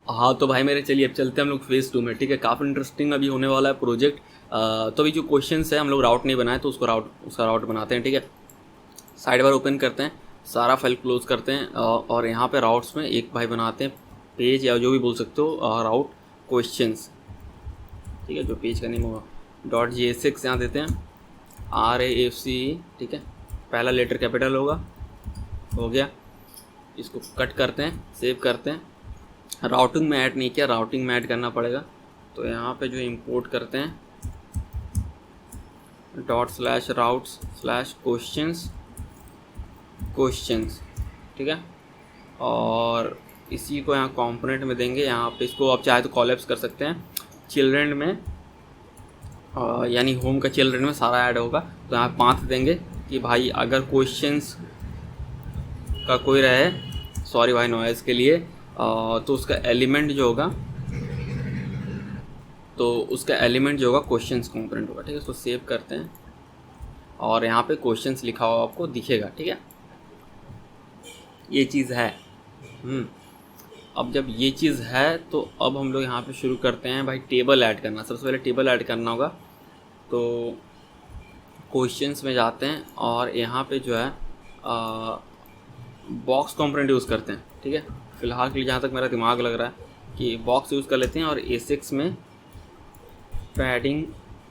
हाँ तो भाई मेरे चलिए अब चलते हैं हम लोग फेज़ 2 में, ठीक है। काफ़ी इंटरेस्टिंग अभी होने वाला है प्रोजेक्ट। तो अभी जो क्वेश्चंस है हम लोग राउट नहीं बनाए तो उसका राउट बनाते हैं, ठीक है। साइड बार ओपन करते हैं, सारा फाइल क्लोज करते हैं और यहाँ पे राउट्स में एक भाई बनाते हैं पेज या जो भी बोल सकते हो राउट क्वेश्चंस, ठीक है। जो पेज का नेम होगा .jsx यहाँ देते हैं RAFC, ठीक है। पहला लेटर कैपिटल होगा, हो गया। इसको कट करते हैं, सेव करते हैं। राउटिंग में ऐड नहीं किया, राउटिंग में ऐड करना पड़ेगा। तो यहाँ पे जो इंपोर्ट करते हैं ./routes/questions, ठीक है। और इसी को यहाँ कंपोनेंट में देंगे। यहाँ पे इसको आप चाहे तो कॉलेप्स कर सकते हैं चिल्ड्रेन में, यानी होम का चिल्ड्रेन में सारा ऐड होगा। तो यहाँ पाथ देंगे कि भाई अगर क्वेश्चंस का कोई रहे, सॉरी भाई नॉइज़ के लिए, तो उसका एलिमेंट जो होगा क्वेश्चंस कंपोनेंट होगा, ठीक है। इसको सेव करते हैं और यहाँ पे क्वेश्चंस लिखा हुआ आपको दिखेगा, ठीक है। ये चीज़ है। अब जब ये चीज़ है तो अब हम लोग यहाँ पे शुरू करते हैं भाई टेबल ऐड करना। सबसे पहले टेबल ऐड करना होगा। तो क्वेश्चंस में जाते हैं और यहाँ पे जो है बॉक्स कंपोनेंट यूज़ करते हैं, ठीक है। फिलहाल के लिए जहाँ तक मेरा दिमाग लग रहा है कि बॉक्स यूज़ कर लेते हैं और A6 में पैडिंग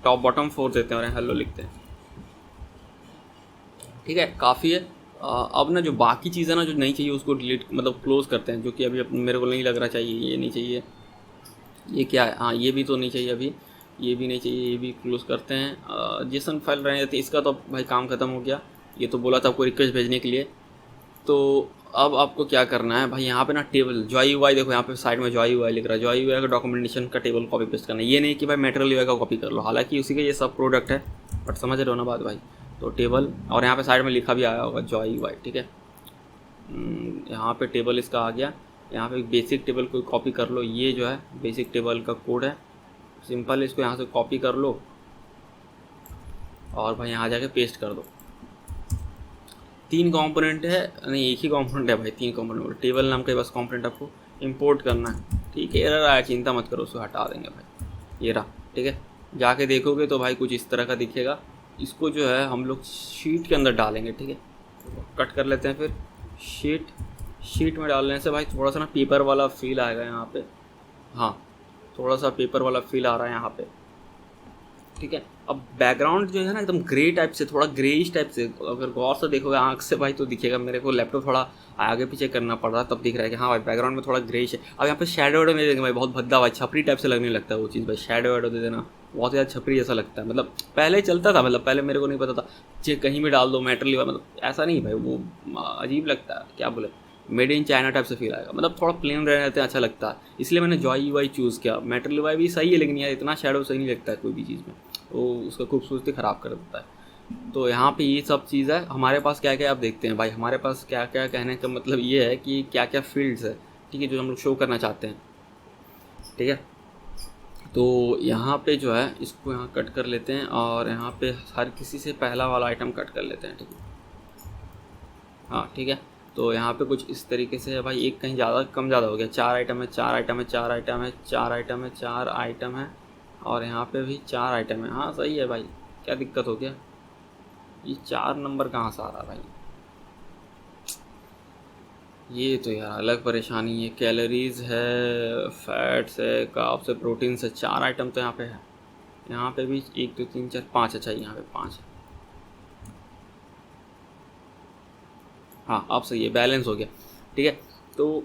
टॉप बॉटम 4 देते हैं और हेलो लिखते हैं, ठीक है। काफ़ी है। अब ना जो बाकी चीज़ें ना जो नहीं चाहिए उसको डिलीट मतलब क्लोज़ करते हैं, जो कि अभी मेरे को नहीं लग रहा चाहिए। ये नहीं चाहिए, ये क्या है, हाँ ये भी तो नहीं चाहिए अभी, ये भी नहीं चाहिए, ये भी क्लोज़ करते हैं। जेसन फाइल रहने देते, इसका तो भाई काम ख़त्म हो गया। ये तो बोला था आपको रिक्वेस्ट भेजने के लिए। तो अब आपको क्या करना है भाई, यहाँ पे ना टेबल जॉई UI देखो, यहाँ पे साइड में जॉई UI लिख रहा है। जॉई UI का डॉक्यूमेंटेशन का टेबल कॉपी पेस्ट करना है। ये नहीं कि भाई मटेरियल UI का कॉपी कर लो, हालांकि उसी का ये सब प्रोडक्ट है, बट समझ रहे हो ना बात भाई। तो टेबल और यहाँ पे साइड में लिखा भी आया होगा जॉई UI, ठीक है। यहाँ पे टेबल इसका आ गया। यहाँ पे बेसिक टेबल को कॉपी कर लो। ये जो है बेसिक टेबल का कोड है, सिंपल। इसको यहाँ से कॉपी कर लो और भाई यहाँ जाके पेस्ट कर दो। 3 कंपोनेंट है, नहीं एक ही कंपोनेंट है भाई, 3 कंपोनेंट। टेबल नाम का बस कंपोनेंट आपको इंपोर्ट करना है, ठीक है। एरर आया, चिंता मत करो, उसको हटा देंगे भाई। ये रहा, ठीक है। जाके देखोगे तो भाई कुछ इस तरह का दिखेगा। इसको जो है हम लोग शीट के अंदर डालेंगे, ठीक है। कट कर लेते हैं। फिर शीट में डालने से भाई थोड़ा सा ना पेपर वाला फील आएगा यहाँ पे। हाँ, थोड़ा सा पेपर वाला फील आ रहा है यहाँ पे, ठीक है। अब बैकग्राउंड जो है ना एकदम ग्रे टाइप से, थोड़ा ग्रेइश टाइप से, अगर गौर से देखोगे आँख से भाई तो दिखेगा। मेरे को लैपटॉप थोड़ा आगे पीछे करना पड़ रहा है तब दिख रहा है कि हाँ भाई बैकग्राउंड में थोड़ा ग्रेइश है। अब यहाँ पे शैडो वेडो नहीं देंगे भाई, बहुत भद्दा भाई, छपरी टाइप से लगने लगता है वो चीज़ भाई। शैडो वेडो दे देना, बहुत ज़्यादा छपरी जैसा लगता है। मतलब पहले चलता था, मतलब पहले मेरे को नहीं पता था जे कहीं भी डाल दो मेटल, मतलब ऐसा नहीं भाई, वो अजीब लगता है। क्या बोले, मेड इन चाइना टाइप से फील आएगा। मतलब थोड़ा प्लेन रहते हैं, अच्छा लगता है, इसलिए मैंने जॉई UI चूज़ किया। मेटल UI भी सही है, लेकिन यार इतना शैडो सही नहीं लगता है कोई भी चीज़ में, वो उसका खूबसूरती ख़राब कर देता है। तो यहाँ पे ये सब चीज़ है। हमारे पास क्या क्या आप देखते हैं भाई, हमारे पास क्या क्या, कहने का मतलब ये है कि क्या क्या फील्ड्स है, ठीक है, जो हम लोग शो करना चाहते हैं, ठीक है। तो यहाँ पे जो है इसको यहाँ कट कर लेते हैं और यहाँ पे हर किसी से पहला वाला आइटम कट कर लेते हैं, ठीक है। हाँ ठीक है। तो यहाँ पे कुछ इस तरीके से है भाई। एक कहीं ज़्यादा कम ज़्यादा हो गया। 4 आइटम है, 4 आइटम है, 4 आइटम है, 4 आइटम है, 4 आइटम है, और यहाँ पे भी 4 आइटम है। हाँ सही है भाई, क्या दिक्कत हो गया। ये 4 नंबर कहाँ से आ रहा भाई, ये तो यार अलग परेशानी है। कैलोरीज है, फैट्स है, कार्ब्स है, प्रोटीन्स है। 4 आइटम तो यहाँ पे है। यहाँ पे भी 1 2 3 4 5, अच्छा यहाँ पे 5 है। हाँ अब सही है, बैलेंस हो गया, ठीक है। तो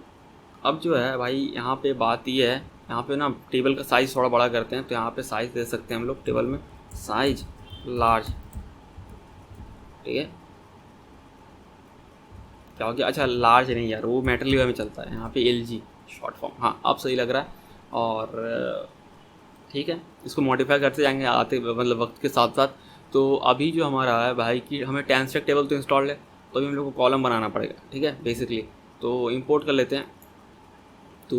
अब जो है भाई यहाँ पे बात ये है, यहाँ पे ना टेबल का साइज़ थोड़ा बड़ा करते हैं। तो यहाँ पे साइज़ दे सकते हैं हम लोग टेबल में, साइज लार्ज, ठीक है। क्या हो गया, अच्छा लार्ज नहीं यार, वो मेटल में चलता है। यहाँ पे LG शॉर्ट फॉर्म, हाँ अब सही लग रहा है। और ठीक है, इसको मॉडिफाई करते जाएंगे आते मतलब वक्त के साथ साथ। तो अभी जो हमारा है भाई कि हमें टेंस्ट्रक्ट टेबल तो इंस्टॉल्ड है, तो अभी हम लोग को कॉलम बनाना पड़ेगा, ठीक है, बेसिकली। तो इंपोर्ट कर लेते हैं। तो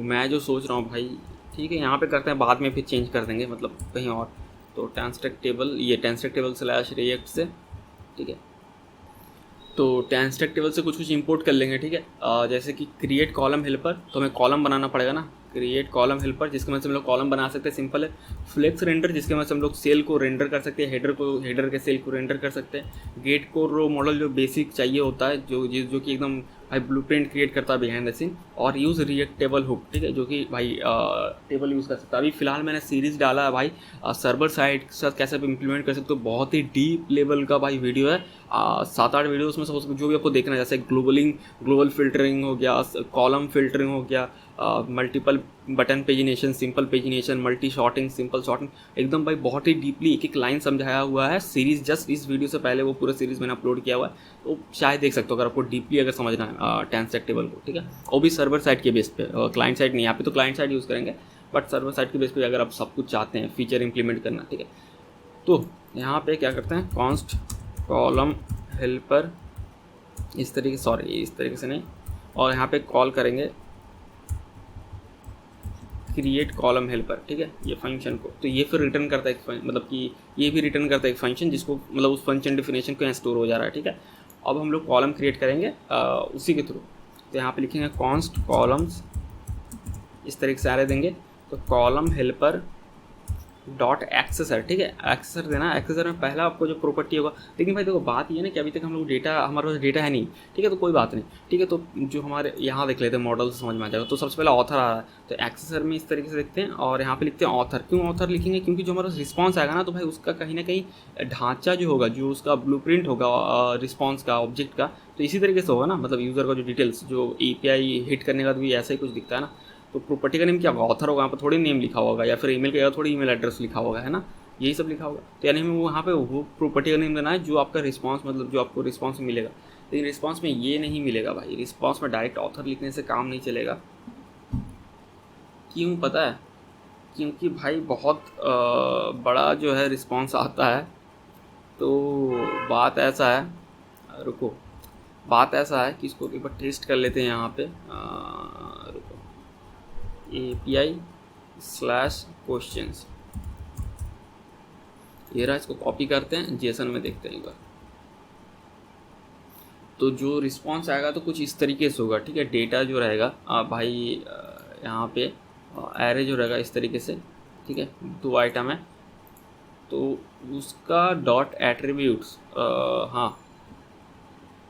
मैं जो सोच रहा हूँ भाई, ठीक है, यहाँ पे करते हैं, बाद में फिर चेंज कर देंगे मतलब कहीं और। तो टेंस्ट्रक्ट टेबल, ये टेंस्ट्रक्ट टेबल / रिएक्ट से, ठीक है। तो टेंस स्टैक टेबल से कुछ इंपोर्ट कर लेंगे, ठीक है। जैसे कि क्रिएट कॉलम हेल्पर, तो हमें कॉलम बनाना पड़ेगा ना, क्रिएट कॉलम हेल्पर जिसके मदद से हम लोग कॉलम बना सकते हैं, सिंपल है। फ्लेक्स रेंडर जिसके मदद से हम लोग सेल को रेंडर कर सकते हैं, हेडर के सेल को रेंडर कर सकते हैं। गेट को रो मॉडल जो बेसिक चाहिए होता है, जो कि एकदम भाई ब्लूप्रिंट क्रिएट करता है बिहाइंड द सीन। और यूज़ रिएक्ट टेबल हुक, ठीक है, जो कि भाई टेबल यूज़ कर सकता है। अभी फिलहाल मैंने सीरीज़ डाला है भाई सर्वर साइड के साथ कैसे इम्प्लीमेंट कर सकते हो, बहुत ही डीप लेवल का भाई वीडियो है। 7-8 वीडियो उसमें से जो भी आपको देखना है, जैसे ग्लोबल फिल्टरिंग हो गया, कॉलम फिल्टरिंग हो गया, multiple button pagination, simple pagination, multi sorting, simple sorting, एकदम भाई बहुत ही डीपली एक एक लाइन समझाया हुआ है। सीरीज़ जस्ट इस वीडियो से पहले वो पूरा सीरीज़ मैंने अपलोड किया हुआ है, तो शायद देख सकते हो अगर आपको डीपली अगर समझना है टेंस स्टैक टेबल को, ठीक है। वो भी सर्वर साइड के बेस पे, क्लाइंट साइड नहीं, यहाँ पे तो क्लाइंट साइड यूज़ करेंगे, बट सर्वर साइड के बेस पे अगर आप सब कुछ चाहते हैं फीचर इंप्लीमेंट करना, ठीक है। तो यहाँ पे क्या करते हैं, कॉन्स्ट कॉलम हेल्पर इस तरीके से नहीं, और यहाँ पे कॉल करेंगे क्रिएट कॉलम हेल्पर, ठीक है, ये फंक्शन को। तो ये फिर रिटर्न करता है मतलब कि ये भी रिटर्न करता है एक फंक्शन जिसको मतलब उस फंक्शन डेफिनेशन को यहाँ स्टोर हो जा रहा है, ठीक है। अब हम लोग कॉलम क्रिएट करेंगे उसी के थ्रू। तो यहाँ पे लिखेंगे कॉन्स्ट कॉलम्स, इस तरीके से आ रहे देंगे, तो कॉलम हेल्पर डॉट एक्सेसर, ठीक है, एक्सेसर देना। एक्सेसर में पहला आपको जो प्रॉपर्टी होगा, लेकिन भाई देखो बात ये ना कि अभी तक हम लोग हमारे पास डेटा है नहीं, ठीक है, तो कोई बात नहीं, ठीक है। तो जो हमारे यहाँ देख लेते हैं मॉडल से समझ में आ जाएगा। तो सबसे पहले ऑथर आ रहा है, तो एक्सेसर में इस तरीके से देखते हैं और यहाँ पे लिखते हैं ऑथर। क्यों ऑथर लिखेंगे, क्योंकि जो हमारा रिस्पॉन्स आएगा ना, तो भाई उसका कहीं ना कहीं ढांचा जो होगा, जो उसका ब्लूप्रिंट होगा रिस्पॉन्स का, ऑब्जेक्ट का, तो इसी तरीके से होगा ना, मतलब यूज़र का जो डिटेल्स, जो API हिट करने का भी ऐसा ही कुछ दिखता है ना। तो प्रॉपर्टी का नेम क्या होगा, ऑथर होगा, यहाँ पर थोड़ी नेम लिखा होगा, या फिर ईमेल का थोड़ी ईमेल एड्रेस लिखा होगा, है ना, यही सब लिखा होगा। तो यानी हमें वहाँ पे वो प्रॉपर्टी का नेम देना है जो आपका रिस्पांस, मतलब जो आपको रिस्पांस मिलेगा। लेकिन रिस्पांस में ये नहीं मिलेगा भाई, रिस्पांस में डायरेक्ट ऑथर लिखने से काम नहीं चलेगा। क्यों पता है, क्योंकि भाई बहुत बड़ा जो है रिस्पांस आता है। तो बात ऐसा है, रुको, बात ऐसा है कि इसको एक बार टेस्ट कर लेते हैं यहाँ पे, रुको, API/questions, ये रहा, इसको कॉपी करते हैं, जेसन में देखते हैं एक बार। तो जो रिस्पांस आएगा तो कुछ इस तरीके से होगा, ठीक है। डेटा जो रहेगा भाई यहाँ पे एरे जो रहेगा इस तरीके से, ठीक है, 2 आइटम है, तो उसका डॉट एट्रीब्यूट्स, हाँ,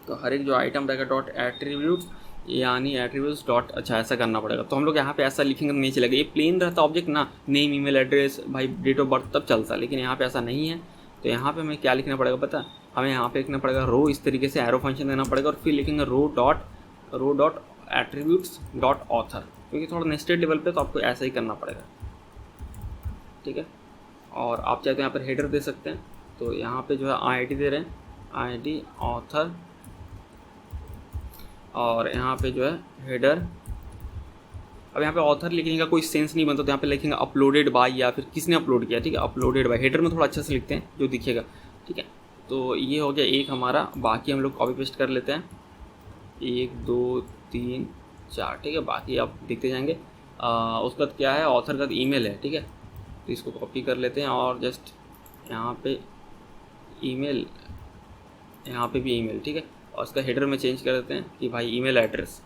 तो हर एक जो आइटम रहेगा डॉट एट्रीब्यूट्स, यानी एट्रीब्यूट्स डॉट, अच्छा ऐसा करना पड़ेगा। तो हम लोग यहाँ पे ऐसा लिखेंगे तो नहीं चलेगा, ये प्लेन रहता ऑब्जेक्ट ना, नेम, ईमेल एड्रेस, भाई डेट ऑफ बर्थ, तब चलता, लेकिन यहाँ पे ऐसा नहीं है। तो यहाँ पे हमें क्या लिखना पड़ेगा पता, हमें यहाँ पे लिखना पड़ेगा रो, इस तरीके से एरो फंक्शन देना पड़ेगा, और फिर लिखेंगे row dot attributes dot author, क्योंकि थोड़ा नेस्टेड लेवल पे तो आपको ऐसा ही करना पड़ेगा, ठीक है। और आप चाहे तो यहाँ पर हेडर दे सकते हैं, तो यहाँ पे जो है ID दे रहे हैं, ID ऑथर, और यहाँ पे जो है हेडर। अब यहाँ पे ऑथर लिखने का कोई सेंस नहीं बनता, तो यहाँ पे लिखेंगे अपलोडेड बाय, या फिर किसने अपलोड किया, ठीक है, अपलोडेड बाय। हेडर में थोड़ा अच्छा से लिखते हैं जो दिखेगा, ठीक है। तो ये हो गया एक हमारा, बाकी हम लोग कॉपी पेस्ट कर लेते हैं, 1 2 3 4, ठीक है, बाकी आप देखते जाएंगे। उसके बाद क्या है, ऑथर का ईमेल है, ठीक है, तो इसको कॉपी कर लेते हैं और जस्ट यहाँ पे ईमेल, यहाँ पे भी ईमेल, ठीक है, और उसका हेडर में चेंज कर देते हैं कि भाई ईमेल एड्रेस।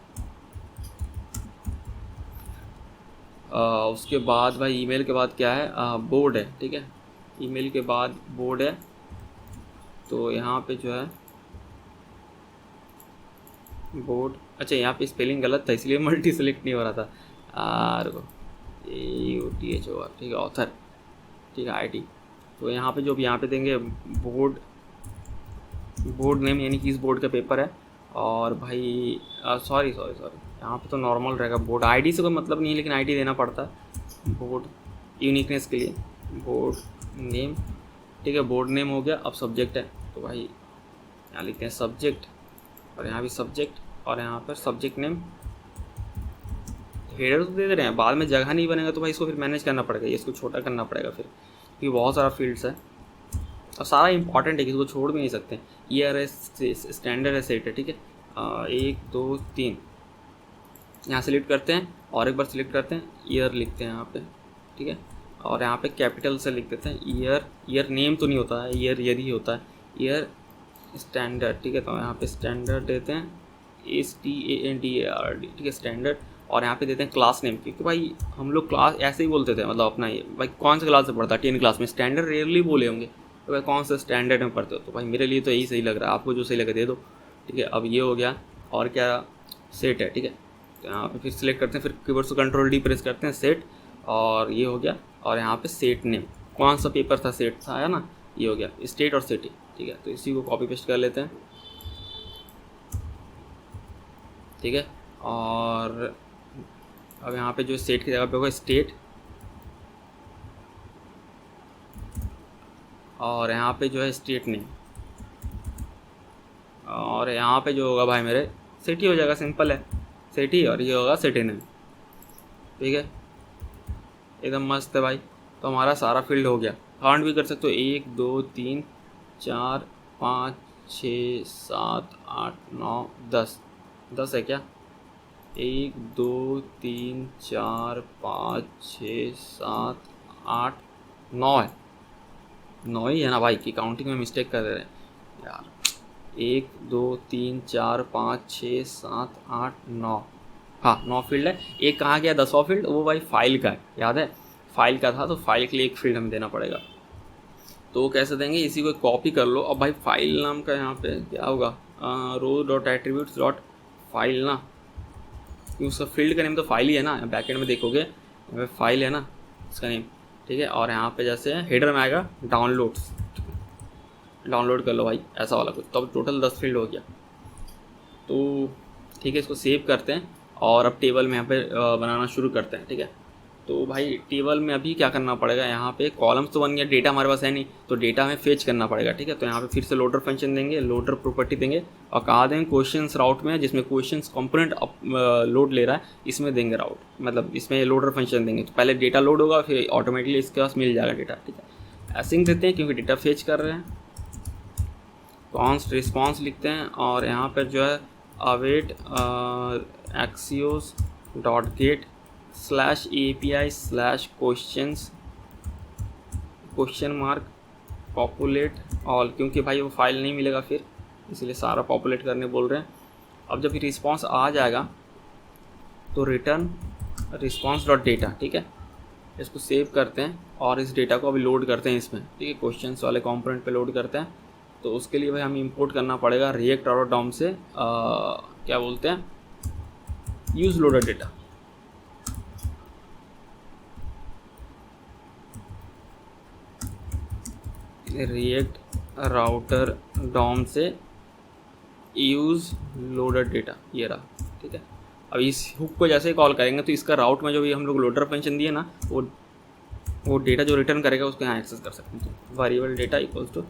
उसके बाद भाई ईमेल के बाद क्या है, बोर्ड है, ठीक है, ईमेल के बाद बोर्ड है। तो यहाँ पे जो है बोर्ड, अच्छा यहाँ पे स्पेलिंग गलत था इसलिए मल्टी सेलेक्ट नहीं हो रहा था, AUTHOR, ठीक है, ऑथर, ठीक है, ID। तो यहाँ पे जो यहाँ पे देंगे बोर्ड नेम, यानी कि इस बोर्ड का पेपर है। और भाई सॉरी यहाँ पे तो नॉर्मल रहेगा, बोर्ड ID से कोई मतलब नहीं है, लेकिन ID देना पड़ता है बोर्ड यूनिकनेस के लिए, बोर्ड नेम, ठीक है, बोर्ड नेम हो गया। अब सब्जेक्ट है, तो भाई यहाँ लिखते हैं सब्जेक्ट, और यहाँ भी सब्जेक्ट, और यहाँ पर सब्जेक्ट नेम। हेडर तो दे रहे हैं, बाद में जगह नहीं बनेगा तो भाई इसको फिर मैनेज करना पड़ेगा, इसको छोटा करना पड़ेगा फिर, क्योंकि बहुत सारा फील्ड्स है और सारा इंपॉर्टेंट है, किसी को छोड़ भी नहीं सकते। ERS स्टैंडर्ड है, सेट है, ठीक है। 1 2 3 यहाँ सेलेक्ट करते हैं, और एक बार सेलेक्ट करते हैं, ईयर लिखते हैं यहाँ पे, ठीक है, और यहाँ पे कैपिटल से लिख देते हैं ईयर। ईयर नेम तो नहीं होता है, ईयर ही होता है, ईयर स्टैंडर्ड, ठीक है। तो यहाँ पे स्टैंडर्ड देते हैं STANDARD, ठीक है, स्टैंडर्ड। और यहाँ पे देते हैं क्लास नेम, क्योंकि भाई हम लोग क्लास ऐसे ही बोलते थे, मतलब अपना ये भाई कौन सा क्लास से पढ़ता है 10 क्लास में, स्टैंडर्ड रेयरली बोले होंगे, तो भाई कौन सा स्टैंडर्ड में पढ़ते हो, तो भाई मेरे लिए तो यही सही लग रहा है, आपको जो सही लगे दे दो, ठीक है। अब ये हो गया, और क्या सेट है, ठीक है। तो यहाँ पे फिर सिलेक्ट करते हैं, फिर कीबोर्ड से Ctrl+D प्रेस करते हैं, सेट, और ये हो गया। और यहाँ पे सेट नेम, कौन सा पेपर था, सेट था, है ना, ये हो गया स्टेट और सिटी, ठीक है। तो इसी को कॉपी पेस्ट कर लेते हैं, ठीक है। और अब यहाँ पे जो सेट की जगह पे होगा स्टेट, और यहाँ पे जो है स्टेट नेम, और यहाँ पे जो होगा भाई मेरे सिटी हो जाएगा, सिंपल है सिटी, और ये होगा सिटी नेम, ठीक है। एकदम मस्त है भाई। तो हमारा सारा फील्ड हो गया। काउंट भी कर सकते हो, 1 2 3 4 5 6 7 8 9 10, 10 है क्या, 1 2 3 4 5 6 7 8 9 है, 9 ही है ना भाई, की काउंटिंग में मिस्टेक कर दे रहे हैं यार। 1 2 3 4 5 6 7 8 9, हाँ 9 फील्ड है। एक कहाँ गया 10वां फील्ड, वो भाई फाइल का है, याद है फाइल का था, तो फाइल के लिए एक फील्ड हमें देना पड़ेगा। तो वो कैसे देंगे, इसी को कॉपी कर लो। अब भाई फाइल नाम का यहाँ पे क्या होगा, row.attributes.file ना, क्योंकि उसका फील्ड का नेम तो फाइल ही है ना, बैकएंड में देखोगे फाइल है ना इसका नेम, ठीक है। और यहाँ पे जैसे हेडर में आएगा डाउनलोड्स, डाउनलोड कर लो भाई, ऐसा वाला कुछ। तो अब टोटल 10 फील्ड हो गया, तो ठीक है, इसको सेव करते हैं। और अब टेबल में यहाँ पे बनाना शुरू करते हैं, ठीक है। तो भाई टेबल में अभी क्या करना पड़ेगा, यहाँ पे कॉलम्स तो बन गया, डेटा हमारे पास है नहीं, तो डेटा हमें फेच करना पड़ेगा, ठीक है। तो यहाँ पे फिर से लोडर फंक्शन देंगे, लोडर प्रॉपर्टी देंगे, और कहाँ देंगे क्वेश्चंस राउट में, जिसमें क्वेश्चंस कंपोनेंट लोड ले रहा है, इसमें देंगे राउट, मतलब इसमें लोडर फंक्शन देंगे। तो पहले डेटा लोड होगा, फिर ऑटोमेटिकली इसके पास मिल जाएगा डेटा, ठीक है। एसिंग देते हैं क्योंकि डेटा फेच कर रहे हैं, कॉन्स्ट रिस्पॉन्स लिखते हैं, और यहाँ पर जो है await Axios dot gate /API/questions question mark populate all, क्योंकि भाई वो फाइल नहीं मिलेगा फिर, इसलिए सारा पॉपुलेट करने बोल रहे हैं। अब जब रिस्पॉन्स आ जाएगा तो रिटर्न रिस्पॉन्स डॉट डेटा, ठीक है। इसको सेव करते हैं और इस डेटा को अभी लोड करते हैं इसमें, ठीक है, क्वेश्चंस वाले कंपोनेंट पे लोड करते हैं। तो उसके लिए भाई हमें इंपोर्ट करना पड़ेगा रिएक्ट और डॉम से क्या बोलते हैं, use loader data, React router DOM से यूज़ लोडर डेटा, ये रहा, ठीक है। अब इस हुक को जैसे कॉल करेंगे तो इसका राउट में जो भी हम लोग लोडर फंक्शन दिए ना, वो डेटा जो रिटर्न करेगा उसको यहाँ एक्सेस कर सकते हैं। वेरिएबल डेटा इक्वल्स टू,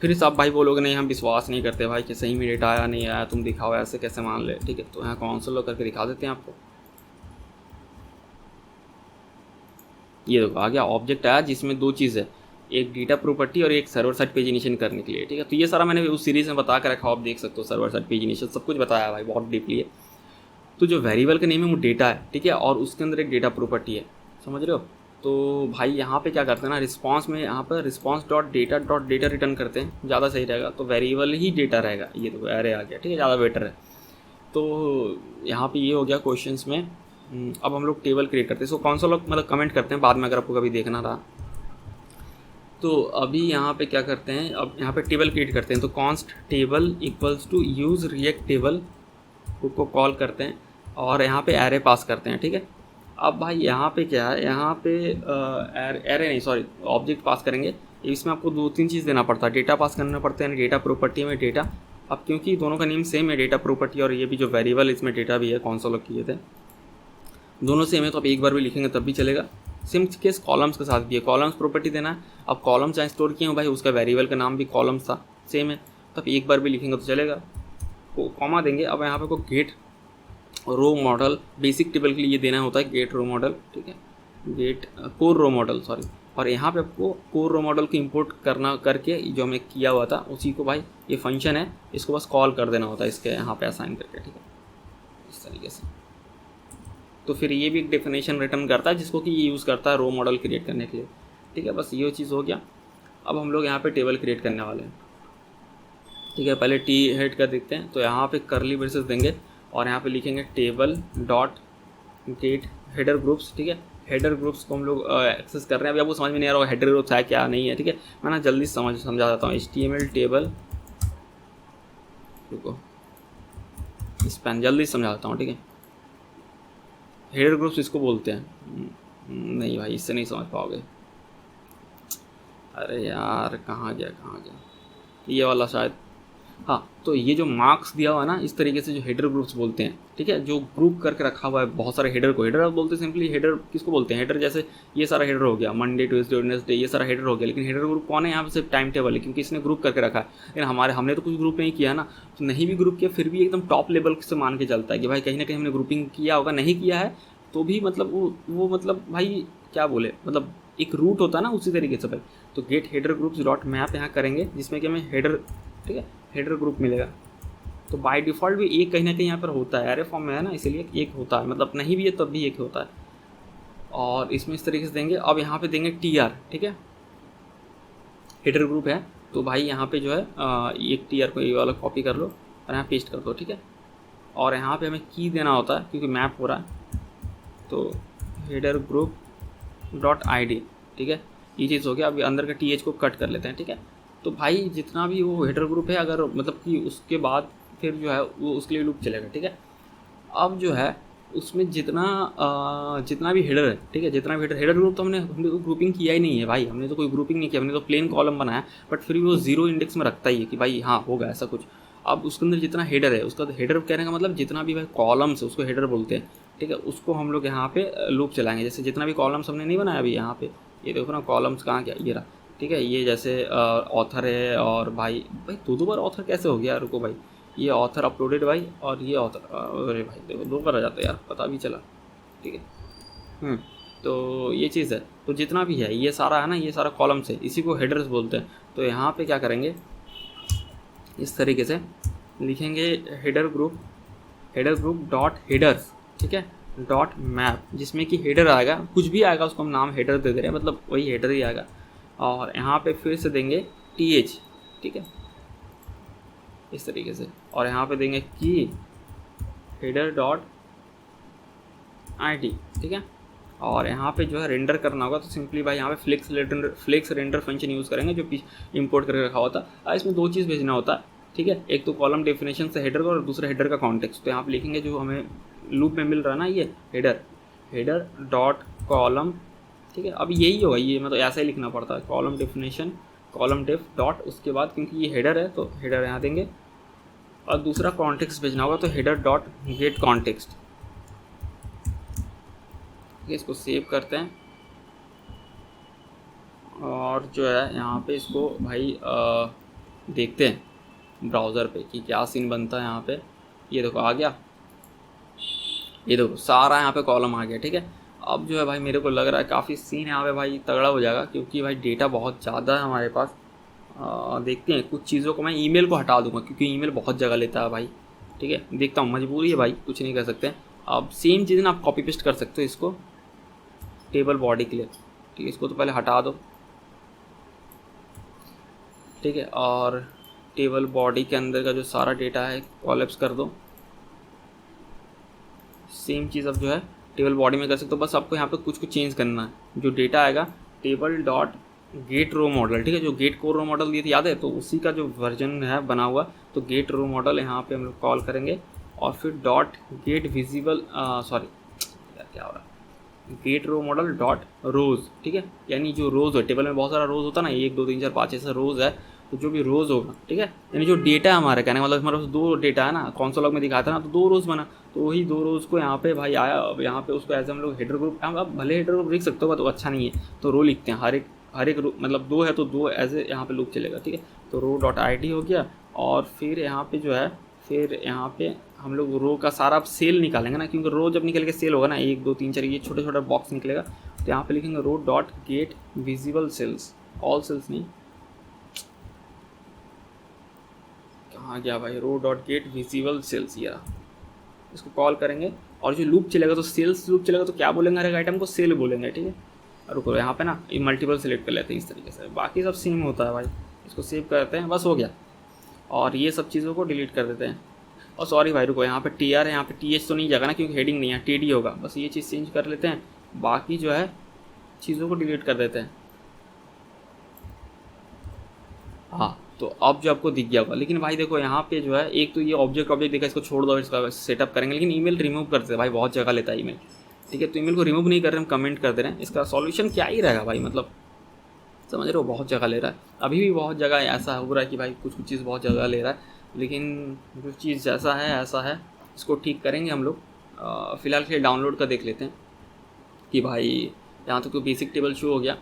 फिर सब भाई बोलोगे नहीं हम विश्वास नहीं करते भाई कि सही में डेटा आया नहीं आया, तुम दिखाओ, ऐसे कैसे मान ले, ठीक है। तो यहाँ कॉन्सोल करके दिखा देते हैं आपको, ये देखो आ गया, ऑब्जेक्ट आया जिसमें 2 चीज़ है, एक डेटा प्रॉपर्टी और एक सर्वर साइड पेज इनिशिएट करने के लिए, ठीक है। तो ये सारा मैंने उस सीरीज़ में बता कर रखा, आप देख सकते हो, सर्वर साइड पेज इनिशिएट सब कुछ बताया भाई बहुत डीपली है। तो जो वेरिएबल का नेम है वो डेटा है, ठीक है, और उसके अंदर एक डेटा प्रॉपर्टी है, समझ रहे हो। तो भाई यहाँ पे क्या करते हैं ना, रिस्पॉन्स में यहाँ पर रिस्पॉन्स डॉट डेटा रिटर्न करते हैं, ज़्यादा सही रहेगा। तो वेरिएबल ही डेटा रहेगा, ये तो एरे आ गया, ठीक है, ज़्यादा बेटर है। तो यहाँ पे ये हो गया क्वेश्चंस में। अब हम लोग टेबल क्रिएट करते हैं, इसको कौन सा लोग मतलब कमेंट करते हैं बाद में अगर आपको कभी देखना रहा। तो अभी यहाँ पे क्या करते हैं, अब यहाँ पे टेबल क्रिएट करते हैं। तो const table equals to use React table को कॉल करते हैं और यहाँ पे एरे पास करते हैं, ठीक है। अब भाई यहाँ पे क्या है, यहाँ पे एरे नहीं सॉरी ऑब्जेक्ट पास करेंगे। इसमें आपको 2-3 चीज़ देना पड़ता है, डेटा पास करना पड़ता है, डेटा प्रॉपर्टी में डेटा। अब क्योंकि दोनों का नेम सेम है, डेटा प्रॉपर्टी और ये भी जो वेरिएबल इसमें डेटा भी है, कौन सा लोग किए थे, दोनों सेम है, तो आप एक बार भी लिखेंगे तब भी चलेगा। सेम केस कॉलम्स के साथ भी है, कॉलम्स प्रॉपर्टी देना है। अब कॉलम चाहे स्टोर किए हो भाई, उसका वेरिएबल का नाम भी कॉलम्स था, सेम है, तो आप एक बार भी लिखेंगे तो चलेगा। कॉमा देंगे। अब यहाँ पे को गेट रो मॉडल, बेसिक टेबल के लिए ये देना होता है गेट रो मॉडल, ठीक है, गेट कोर रो मॉडल सॉरी। और यहाँ पे आपको कोर रो मॉडल को इंपोर्ट करना करके जो हमें किया हुआ था उसी को भाई ये फंक्शन है, इसको बस कॉल कर देना होता है इसके यहाँ पे असाइन करके, ठीक है, इस तरीके से। तो फिर ये भी एक डेफिनेशन रिटर्न करता है जिसको कि ये यूज़ करता है रो मॉडल क्रिएट करने के लिए, ठीक है। बस ये चीज़ हो गया। अब हम लोग यहाँ पे टेबल क्रिएट करने वाले हैं। ठीक है, पहले टी हेड का देखते हैं। तो यहाँ पे करली ब्रेसेस देंगे और यहाँ पे लिखेंगे table dot gate header groups. ठीक है, हेडर ग्रुप्स को हम लोग एक्सेस कर रहे हैं। अभी आपको समझ में नहीं आ रहा होगा हेडर ग्रुप्स है क्या नहीं है। ठीक है, मैं ना जल्दी समझा देता हूँ। HTML टेबल, रुको स्पैन जल्दी समझा देता हूँ। ठीक है, हेडर ग्रुप्स इसको बोलते हैं। नहीं भाई, इससे नहीं समझ पाओगे। अरे यार कहाँ गया, ये वाला शायद। हाँ, तो ये जो मार्क्स दिया हुआ है ना, इस तरीके से जो हेडर ग्रुप्स बोलते हैं। ठीक है, जो ग्रुप करके रखा हुआ है बहुत सारे हेडर को हेडर बोलते हैं। सिंपली हेडर किसको बोलते हैं? हेडर जैसे ये सारा हेडर हो गया, मंडे ट्यूसडे वेडनेसडे, ये सारा हेडर हो गया। लेकिन हेडर ग्रुप कौन है? यहाँ पे सिर्फ टाइम टेबल है, क्योंकि इसने ग्रुप करके रखा है। लेकिन हमने तो कुछ ग्रुप नहीं किया ना, तो नहीं भी ग्रुप किया फिर भी एकदम टॉप लेवल से मान के चलता है कि भाई कहीं ना कहीं हमने ग्रुपिंग किया होगा। नहीं किया है तो भी मतलब वो मतलब भाई क्या बोले, मतलब एक रूट होता है ना, उसी तरीके से भाई। तो get header groups dot map यहाँ करेंगे, जिसमें कि हमें हेडर, ठीक है, हेडर ग्रुप मिलेगा। तो बाय डिफ़ॉल्ट भी एक कहीं ना कहीं यहाँ पर होता है, एरे फॉर्म में है ना, इसीलिए एक होता है, मतलब नहीं भी है तब भी एक होता है। और इसमें इस तरीके से देंगे। अब यहाँ पे देंगे TR। ठीक है, हेडर ग्रुप है तो भाई यहाँ पे जो है एक TR को ये वाला कॉपी कर लो और यहाँ पेस्ट कर दो। ठीक है, और यहाँ पे हमें की देना होता है क्योंकि मैप हो रहा है। तो हेडर ग्रुप डॉट ID। ठीक है, ये चीज़ हो गया। अभी अंदर का TH को कट कर लेते हैं। ठीक है, तो भाई जितना भी वो हेडर ग्रुप है, अगर मतलब कि उसके बाद फिर जो है वो उसके लिए लूप चलेगा। ठीक है, अब जो है उसमें जितना भी हेडर है, ठीक है, जितना भी हेडर ग्रुप तो हमने तो ग्रुपिंग किया ही नहीं है भाई। हमने तो कोई ग्रुपिंग नहीं किया, हमने तो प्लेन कॉलम बनाया। बट फिर भी वो 0 इंडेक्स में रखता ही है कि भाई हाँ होगा ऐसा कुछ। अब उसके अंदर जितना हेडर है, उसका हेडर कहने का मतलब जितना भी भाई कॉलम्स है उसको हेडर बोलते हैं। ठीक है, उसको हम लोग यहाँ पे लूप चलाएंगे। जैसे जितना भी कॉलम्स हमने नहीं बनाया अभी, यहाँ पे ये देखो ना, कॉलम्स कहाँ क्या, ये रहा। ठीक है, ये जैसे ऑथर है, और भाई दो बार ऑथर कैसे हो गया? रुको भाई, ये ऑथर अपलोडेड भाई, और ये ऑथर, अरे भाई देखो 2 बार आ जाता है यार, पता भी चला। ठीक है, तो ये चीज़ है। तो जितना भी है ये सारा है ना, ये सारा कॉलम्स है, इसी को हेडर्स बोलते हैं। तो यहाँ पे क्या करेंगे, इस तरीके से लिखेंगे हेडर ग्रुप डॉट हेडर्स। ठीक है, डॉट मैप, जिसमें कि हेडर आएगा, कुछ भी आएगा उसको हम नाम हेडर दे दे रहे हैं, मतलब वही हेडर ही आएगा। और यहाँ पे फिर से देंगे TH। ठीक है, इस तरीके से। और यहाँ पे देंगे की हेडर डॉट ID। ठीक है, और यहाँ पे जो है रेंडर करना होगा, तो सिंपली भाई यहाँ पे फ्लेक्स रेंडर फंक्शन यूज़ करेंगे, जो इंपोर्ट करके रखा होता है। इसमें 2 चीज़ भेजना होता है। ठीक है, एक तो कॉलम डेफिनेशन से हेडर का, और दूसरा हेडर का कॉन्टेक्स्ट। तो यहाँ पे लिखेंगे जो हमें लूप में मिल रहा है ना, ये हेडर डॉट कॉलम। ठीक है, अब यही होगा, ये मतलब ऐसा ही लिखना पड़ता है, column definition column def dot, उसके बाद क्योंकि ये हेडर है तो हेडर यहाँ देंगे। और दूसरा कॉन्टेक्स्ट भेजना होगा, तो हेडर डॉट गेट कॉन्टेक्स्ट। ठीक है, इसको सेव करते हैं। और जो है यहाँ पे इसको भाई देखते हैं ब्राउज़र पे कि क्या सीन बनता है यहाँ पे। ये देखो आ गया, ये देखो सारा यहाँ पे कॉलम आ गया। ठीक है, अब जो है भाई मेरे को लग रहा है काफ़ी सीन यहाँ पे भाई तगड़ा हो जाएगा, क्योंकि भाई डेटा बहुत ज़्यादा है हमारे पास। देखते हैं, कुछ चीज़ों को मैं ईमेल को हटा दूंगा, क्योंकि ईमेल बहुत जगह लेता है भाई। ठीक है, देखता हूँ, मजबूरी है भाई, कुछ नहीं कर सकते। अब सेम चीज़ ना आप कॉपी पेस्ट कर सकते हो इसको टेबल बॉडी के लिए। ठीक है, इसको तो पहले हटा दो। ठीक है, और टेबल बॉडी के अंदर का जो सारा डेटा है कॉलेप्स कर दो। सेम चीज़ अब जो है टेबल बॉडी में कर सकते हो। बस आपको यहाँ पे कुछ चेंज करना है। जो डेटा आएगा टेबल डॉट गेट रो मॉडल। ठीक है, जो गेट कोर रो मॉडल दिए थे याद है, तो उसी का जो वर्जन है बना हुआ, तो गेट रो मॉडल यहाँ पे हम लोग कॉल करेंगे। और फिर डॉट गेट विजिबल, सॉरी यार क्या हो रहा है, गेट रो मॉडल डॉट रोज़। ठीक है, यानी जो रोज़ है, टेबल में बहुत सारा रोज़ होता है ना, 1 2 3 4 5 ऐसा रोज़ है, तो जो भी रोज़ होगा, ठीक है, यानी जो डेटा है हमारा, कहने का मतलब हमारे पास 2 डेटा है ना, कौन लॉग में दिखाता है ना, तो 2 रोज़ बना, तो वही 2 रोज़ को यहाँ पे भाई आया। अब यहाँ पे उसको एज हम लोग हेडर ग्रुप, अब भले हेडर ग्रुप लिख सकते हो तो अच्छा नहीं है, तो रो लिखते हैं। हर एक मतलब 2 है तो 2 एज ए यहाँ पे लूप चलेगा। ठीक है, तो रो डॉट ID हो गया। और फिर यहाँ पे जो है, फिर यहाँ पे हम लोग रो का सारा सेल निकालेंगे ना, क्योंकि रो जब निकल के सेल होगा ना, 1 2 3 4 ये छोटा छोटा बॉक्स निकलेगा। तो यहाँ पे लिखेंगे row dot get visible cells, all cells नहीं, कहाँ गया भाई, row dot get visible cells, ये इसको कॉल करेंगे। और जो लूप चलेगा, तो सेल्स लूप चलेगा, तो क्या बोलेंगे, हर एक आइटम को सेल बोलेंगे। ठीक है, रुको यहाँ पे ना ये मल्टीपल सेलेक्ट कर लेते हैं इस तरीके से, बाकी सब सेम होता है भाई। इसको सेव करते हैं, बस हो गया। और ये सब चीज़ों को डिलीट कर देते हैं। और सॉरी भाई रुको, यहाँ पे टी आर है, यहाँ पे टी एच तो नहीं जाएगा ना क्योंकि हेडिंग नहीं है, टी डी होगा, बस ये चीज़ चेंज कर लेते हैं, बाकी जो है चीज़ों को डिलीट कर देते हैं। हाँ, तो अब जो आपको दिख गया होगा, लेकिन भाई देखो यहाँ पे जो है एक तो ये ऑब्जेक्ट देखा, इसको छोड़ दो, इसका सेटअप करेंगे, लेकिन ईमेल रिमूव करते हैं भाई, बहुत जगह लेता है ईमेल। ठीक है, तो ईमेल को रिमूव नहीं कर रहे, हम कमेंट कर दे रहे हैं, इसका सॉल्यूशन क्या ही रहेगा भाई, मतलब समझ रहे हो, बहुत जगह ले रहा है, अभी भी बहुत जगह ऐसा हो रहा है कि भाई कुछ कुछ चीज़ बहुत जगह ले रहा है, लेकिन जो चीज़ जैसा है ऐसा है, इसको ठीक करेंगे हम लोग। फ़िलहाल के लिए डाउनलोड का देख लेते हैं कि भाई यहाँ तक तो बेसिक टेबल शो हो गया।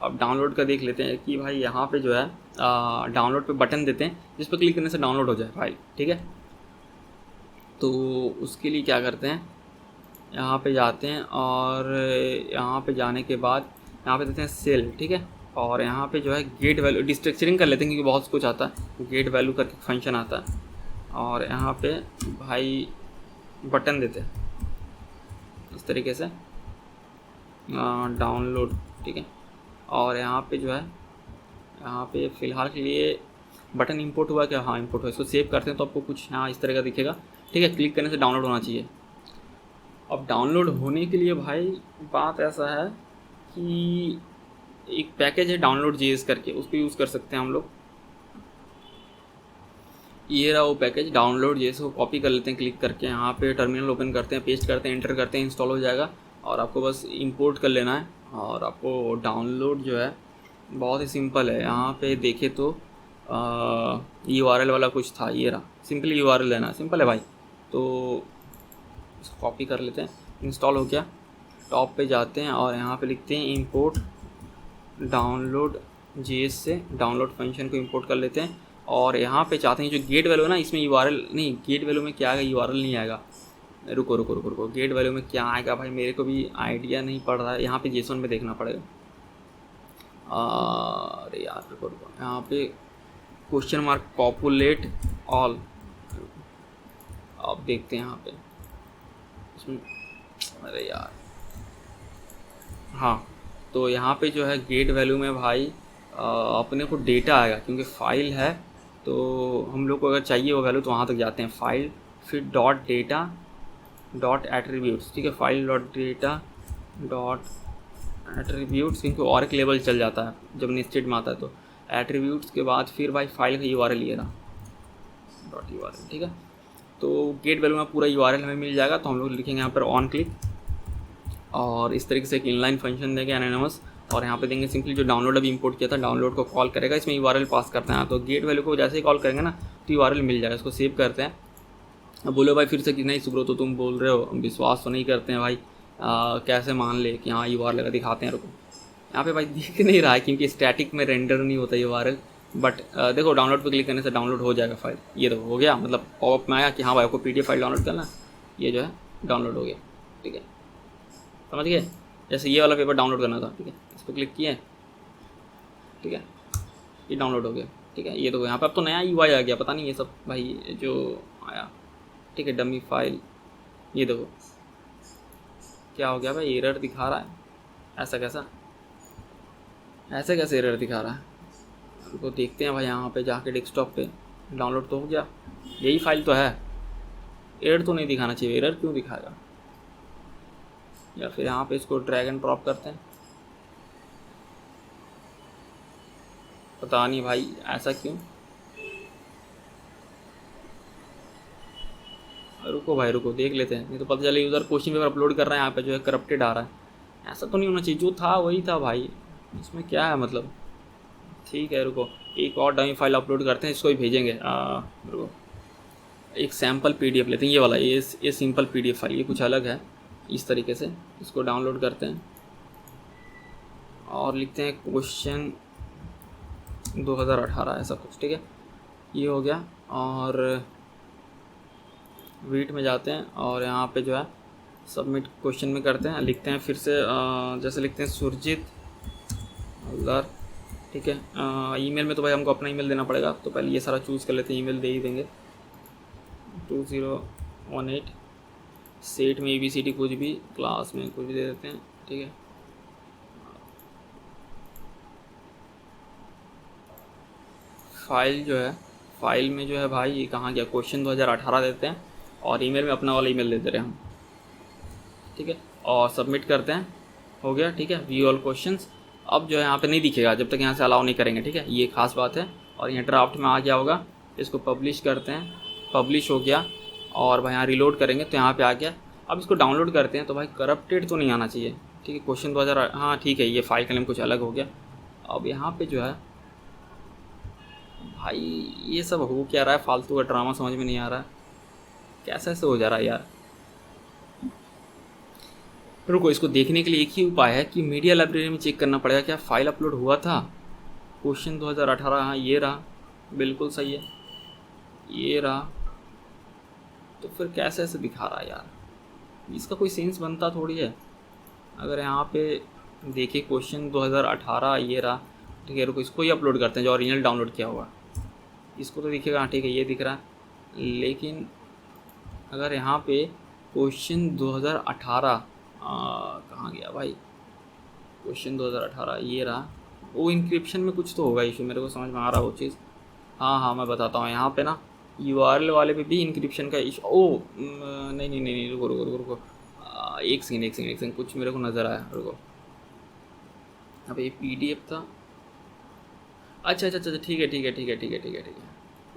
अब डाउनलोड का देख लेते हैं कि भाई यहाँ पे जो है डाउनलोड पे बटन देते हैं, जिस पर क्लिक करने से डाउनलोड हो जाए फाइल। ठीक है, तो उसके लिए क्या करते हैं, यहाँ पे जाते हैं और यहाँ पे जाने के बाद यहाँ पे देते हैं सेल। ठीक है, और यहाँ पे जो है गेट वैल्यू डिस्ट्रक्चरिंग कर लेते हैं क्योंकि बहुत कुछ आता है, गेट वैल्यू करके फंक्शन आता है, और यहाँ पे भाई बटन देते हैं इस तरीके से डाउनलोड। ठीक है, और यहाँ पे जो है यहाँ पे फ़िलहाल के लिए बटन इंपोर्ट हुआ क्या, हाँ इंपोर्ट हुआ, इसको सेव करते हैं तो आपको कुछ यहाँ इस तरह का दिखेगा। ठीक है, क्लिक करने से डाउनलोड होना चाहिए। अब डाउनलोड होने के लिए भाई बात ऐसा है कि एक पैकेज है डाउनलोड JS करके, उसको यूज़ कर सकते हैं हम लोग। ये रहा वो पैकेज डाउनलोड JS को कॉपी कर लेते हैं क्लिक करके, यहाँ पे टर्मिनल ओपन करते हैं, पेस्ट करते हैं, एंटर करते हैं, इंस्टॉल हो जाएगा, और आपको बस इंपोर्ट कर लेना है। और आपको डाउनलोड जो है बहुत ही सिंपल है, यहाँ पे देखे तो URL वाला कुछ था, ये रहा, सिंपली URL लेना, सिंपल है भाई। तो इसको कॉपी कर लेते हैं, इंस्टॉल हो गया, टॉप पे जाते हैं और यहाँ पे लिखते हैं इंपोर्ट डाउनलोड JS से डाउनलोड फंक्शन को इंपोर्ट कर लेते हैं। और यहाँ पे चाहते हैं जो गेट वैल्यू है ना, इसमें URL नहीं, गेट वैल्यू में क्या आएगा, URL नहीं आएगा, रुको, गेट वैल्यू में क्या आएगा भाई, मेरे को भी आइडिया नहीं पड़ रहा है, यहाँ पे JSON में देखना पड़ेगा। अरे यार रुको, यहाँ पे क्वेश्चन मार्क पॉपुलेट ऑल, अब देखते हैं यहाँ पे इसमें, अरे यार हाँ, तो यहाँ पे जो है गेट वैल्यू में भाई अपने को डेटा आएगा क्योंकि फाइल है, तो हम लोग को अगर चाहिए वो वैल्यू तो वहाँ तक जाते हैं, फाइल फिर डॉट डेटा डॉट एट्रीब्यूट्स। ठीक है, file dot data dot attributes, क्योंकि और एक लेवल चल जाता है जब नेस्टेड में आता है, तो एट्रीब्यूट्स के बाद फिर भाई फाइल का URL ये रहा डॉट URL। ठीक है, तो गेट वैल्यू में पूरा URL हमें मिल जाएगा, तो हम लोग लिखेंगे यहाँ पर ऑन क्लिक, और इस तरीके से एक इनलाइन फंक्शन देंगे एनोनिमस, और यहाँ पे देंगे सिंपली जो डाउनलोड अभी इंपोर्ट किया था डाउनलोड को कॉल करेगा, इसमें URL पास करते हैं, तो गेट वैल्यू को जैसे ही कॉल करेंगे ना तो URL मिल जाएगा, इसको सेव करते हैं। अब बोलो भाई फिर से कि नहीं सुब्रो तो तुम बोल रहे हो, विश्वास तो नहीं करते हैं भाई, कैसे मान ले कि हाँ URL लगा, दिखाते हैं, रुको यहाँ पे भाई दिख नहीं रहा है क्योंकि स्टैटिक में रेंडर नहीं होता URL, बट देखो डाउनलोड पर क्लिक करने से डाउनलोड हो जाएगा फाइल, ये देखो हो गया, मतलब पॉपअप में आया कि हाँ भाई आपको PDF फाइल डाउनलोड करना, ये जो है डाउनलोड हो गया। ठीक है, समझ गए, जैसे ये वाला पेपर डाउनलोड करना था। ठीक है, इस पर क्लिक किए, ठीक है, ये डाउनलोड हो गया। ठीक है, ये तो यहाँ पे अब तो नया UI आ गया, पता नहीं ये सब भाई जो आया। ठीक है, डमी फाइल, ये देखो क्या हो गया भाई, एरर दिखा रहा है, ऐसा कैसा, ऐसे कैसे एरर दिखा रहा है, उनको देखते हैं भाई, यहाँ पे जाके डेस्कटॉप पे डाउनलोड तो हो गया, यही फाइल तो है, एरर तो नहीं दिखाना चाहिए, एरर क्यों दिखाएगा, या फिर यहाँ पे इसको ड्रैग एंड ड्रॉप करते हैं, पता नहीं भाई ऐसा क्यों, रुको भाई रुको देख लेते हैं, नहीं तो पता चले यूज़र क्वेश्चन पेपर अपलोड कर रहा है, यहाँ पे जो है करप्टेड आ रहा है, ऐसा तो नहीं होना चाहिए, जो था वही था भाई, इसमें क्या है मतलब। ठीक है रुको, एक और डमी फाइल अपलोड करते हैं, इसको ही भेजेंगे, रुको एक सैम्पल PDF लेते हैं, ये वाला, ये सिंपल PDF फाइल, ये कुछ अलग है, इस तरीके से इसको डाउनलोड करते हैं और लिखते हैं क्वेश्चन 2018 ऐसा कुछ। ठीक है, ये हो गया, और वीट में जाते हैं और यहाँ पे जो है सबमिट क्वेश्चन में करते हैं, लिखते हैं फिर से जैसे लिखते हैं सुरजीत हल्दार। ठीक है, ईमेल में तो भाई हमको अपना ईमेल देना पड़ेगा, तो पहले ये सारा चूज़ कर लेते हैं, ईमेल दे ही देंगे 2018 सेट में ABCD कुछ भी, क्लास में कुछ भी दे देते हैं। ठीक है, फाइल जो है फाइल में जो है भाई ये कहाँ गया, क्वेश्चन 2018 देते हैं और ईमेल में अपना वाला ईमेल दे दे रहे हैं हम, ठीक है, और सबमिट करते हैं, हो गया, ठीक है, व्यू ऑल क्वेश्चंस। अब जो है यहाँ पे नहीं दिखेगा जब तक यहाँ से अलाउ नहीं करेंगे, ठीक है, ये खास बात है। और यहाँ ड्राफ्ट में आ गया होगा, इसको पब्लिश करते हैं, पब्लिश हो गया, और भाई यहाँ रिलोड करेंगे तो यहाँ पे आ गया। अब इसको डाउनलोड करते हैं तो भाई करप्टेड तो नहीं आना चाहिए, ठीक है, क्वेश्चन 2000, हाँ ठीक है, ये फाइल का नेम कुछ अलग हो गया। अब यहाँ पे जो है भाई ये सब हो क्या रहा है, फालतू का ड्रामा समझ में नहीं आ रहा है, कैसे ऐसे हो जा रहा है यार। रुको, इसको देखने के लिए एक ही उपाय है कि मीडिया लाइब्रेरी में चेक करना पड़ेगा क्या फाइल अपलोड हुआ था। क्वेश्चन 2018, हाँ ये रहा, बिल्कुल सही है, ये रहा। तो फिर कैसे ऐसे दिखा रहा है यार, इसका कोई सेंस बनता थोड़ी है। अगर यहाँ पे देखिए क्वेश्चन 2018 ये रहा, ठीक है, रुको इसको ही अपलोड करते हैं जो ओरिजिनल डाउनलोड किया हुआ, इसको तो दिखेगा, ठीक है ये दिख रहा है। लेकिन अगर यहाँ पे क्वेश्चन 2018 कहाँ गया भाई, क्वेश्चन 2018 ये रहा, वो इंक्रिप्शन में कुछ तो होगा इशू, मेरे को समझ में आ रहा है वो चीज़। हाँ मैं बताता हूँ, यहाँ पे ना URL वाले पे भी इंक्रिप्शन का इशू। नहीं, रुको, एक सेकंड, कुछ मेरे को नज़र आया, रुको। अब ये PDF था, अच्छा, ठीक है,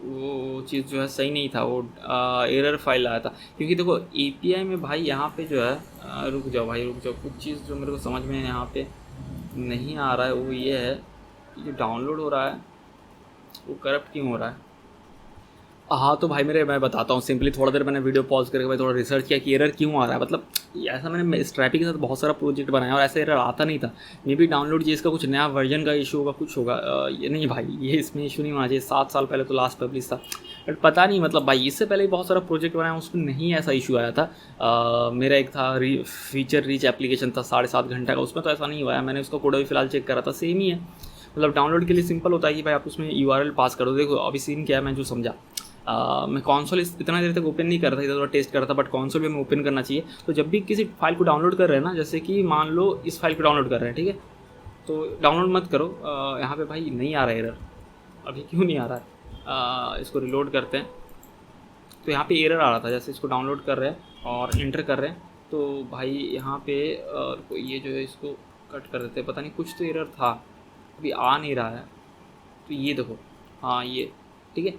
वो चीज़ जो है सही नहीं था, वो एरर फाइल आया था। क्योंकि देखो API में भाई यहाँ पे जो है रुक जाओ, कुछ चीज़ जो मेरे को समझ में यहाँ पे नहीं आ रहा है वो ये है, जो डाउनलोड हो रहा है वो करप्ट क्यों हो रहा है। हाँ तो भाई मैं बताता हूँ सिंपली, थोड़ा देर मैंने वीडियो पॉज करके भाई थोड़ा रिसर्च किया कि एरर क्यों आ रहा है। मतलब ऐसा मैंने स्ट्रैपी के साथ बहुत सारा प्रोजेक्ट बनाया और ऐसा एरर आता नहीं था। मे बी डाउनलोड जी इसका कुछ नया वर्जन का इशू होगा, कुछ होगा, ये नहीं भाई, ये इसमें इशू नहीं होना चाहिए। 7 साल पहले तो लास्ट पब्लिश था, बट पता नहीं, मतलब भाई इससे पहले बहुत सारा प्रोजेक्ट बनाया, उसमें नहीं ऐसा इशू आया था। मेरा एक था फीचर रीच एप्लीकेशन था 7.5 घंटे का, उसमें तो ऐसा नहीं हुआ है। मैंने उसका कोड भी फिलहाल चेक करा था, सेम ही है। मतलब डाउनलोड के लिए सिंपल होता है कि भाई आप उसमें URL पास कर दो। देखो अभी सीन क्या है, मैं जो समझा, मैं कॉन्सोल इतना देर तक ओपन नहीं कर रहा था, इधर थोड़ा टेस्ट कर रहा था, बट कॉन्सोल भी हमें ओपन करना चाहिए। तो जब भी किसी फाइल को डाउनलोड कर रहे हैं ना, जैसे कि मान लो इस फाइल को डाउनलोड कर रहे हैं, ठीक है, तो डाउनलोड मत करो। यहाँ पे भाई नहीं आ रहा है एरर, अभी क्यों नहीं आ रहा है, इसको रिलोड करते हैं तो यहाँ पे एरर आ रहा था। जैसे इसको डाउनलोड कर रहे हैं और इंटर कर रहे हैं तो भाई यहाँ पे ये जो है इसको कट कर देते हैं, पता नहीं कुछ तो एरर था, अभी आ नहीं रहा है। तो ये देखो, हाँ ये ठीक है।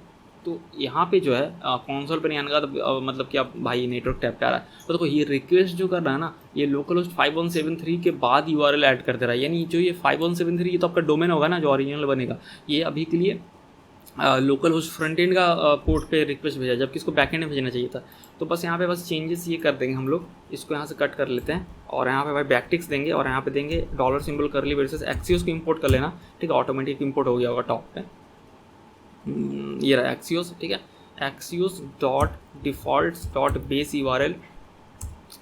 तो यहाँ पे जो है कंसोल पे नहीं आने का, तो मतलब कि अब भाई नेटवर्क टैप पे आ रहा है। तो देखो ये रिक्वेस्ट जो कर रहा है ना, ये लोकल होस्ट 5173 के बाद URL ऐड कर दे रहा है। यानी जो ये 5173 ये तो आपका डोमेन होगा ना जो ओरिजिनल बनेगा, ये अभी के लिए लोकल होस्ट फ्रंट एंड का पोर्ट पे रिक्वेस्ट भेजा, जबकि इसको बैक एंड में भेजना चाहिए था। तो बस यहाँ पे बस चेंजेस ये कर देंगे हम लोग, इसको यहाँ से कट कर लेते हैं और यहाँ पे भाई बैकटिक्स देंगे और यहाँ पे देंगे $सिंबल करली ब्रेसेस, एक्सियोस को इंपोर्ट कर लेना, ठीक है, ऑटोमेटिक इंपोर्ट हो गया होगा टॉप पे। ये रहा एक्सियोस, ठीक है, axios.defaults.base URL,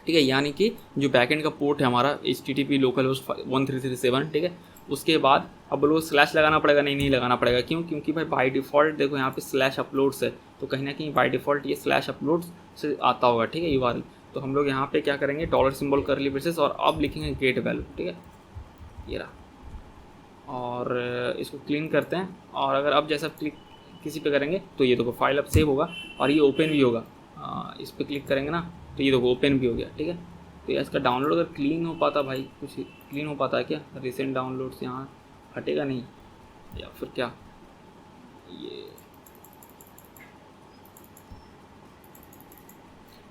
ठीक है, यानी कि जो बैकएंड का पोर्ट है हमारा HTTP लोकल होस्ट 1337, ठीक है। उसके बाद अब लोग स्लैश लगाना पड़ेगा, नहीं लगाना पड़ेगा, क्यों? क्योंकि भाई बाय डिफ़ॉल्ट देखो यहाँ पे /uploads है, तो कहीं ना कहीं बाय डिफ़ॉल्ट ये /uploads से आता होगा, ठीक है, URL। तो हम लोग यहाँ पे क्या करेंगे, $सिंबल करली ब्रेसेस और अब लिखेंगे गेट वैल्यू, ठीक है, ये रहा। और इसको क्लीन करते हैं और अगर अब जैसा क्लिक किसी पे करेंगे तो ये देखो फाइल अब सेव होगा और ये ओपन भी होगा। इस पर क्लिक करेंगे ना तो ये देखो ओपन भी हो गया, ठीक है। तो इसका डाउनलोड अगर क्लीन हो पाता, भाई कुछ क्लीन हो पाता है क्या, रिसेंट डाउनलोड्स यहाँ हटेगा नहीं या फिर क्या, ये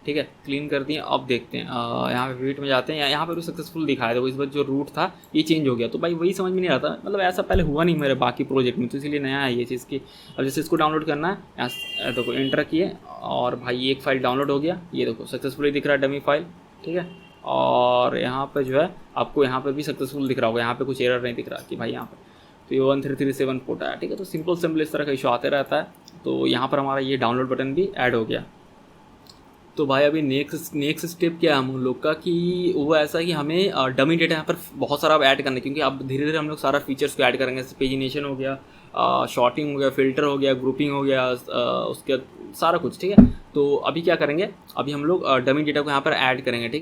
ठीक है, क्लीन कर दिए। अब देखते हैं यहाँ पे वेट में जाते हैं, यहाँ पे भी सक्सेसफुल दिखाया था। इस बार जो रूट था ये चेंज हो गया, तो भाई वही समझ में नहीं आता, मतलब ऐसा पहले हुआ नहीं मेरे बाकी प्रोजेक्ट में, तो इसलिए नया है ये चीज़ की। अब जैसे इसको डाउनलोड करना है, यहाँ देखो एंटर किए और भाई एक फ़ाइल डाउनलोड हो गया, ये देखो सक्सेसफुली दिख रहा है डमी फाइल, ठीक है। और यहाँ पर जो है आपको यहाँ पर भी सक्सेसफुल दिख रहा होगा, यहाँ पर कुछ एरर नहीं दिख रहा कि भाई यहाँ पर तो ये 1337 पोर्ट आया, ठीक है। तो सिंपल इस तरह का इशू आते रहता है। तो यहाँ पर हमारा ये डाउनलोड बटन भी ऐड हो गया। तो भाई अभी नेक्स्ट स्टेप क्या है हम लोग का, कि वो ऐसा है कि हमें डमी डेटा यहाँ पर बहुत सारा अब ऐड करना है, क्योंकि अब धीरे धीरे हम लोग सारा फीचर्स को ऐड करेंगे। जैसे पेजिनेशन हो गया, शॉर्टिंग हो गया, फिल्टर हो गया, ग्रुपिंग हो गया, उसके सारा कुछ, ठीक है। तो अभी क्या करेंगे, अभी हम लोग डमी डेटा को यहाँ पर ऐड करेंगे, ठीक है।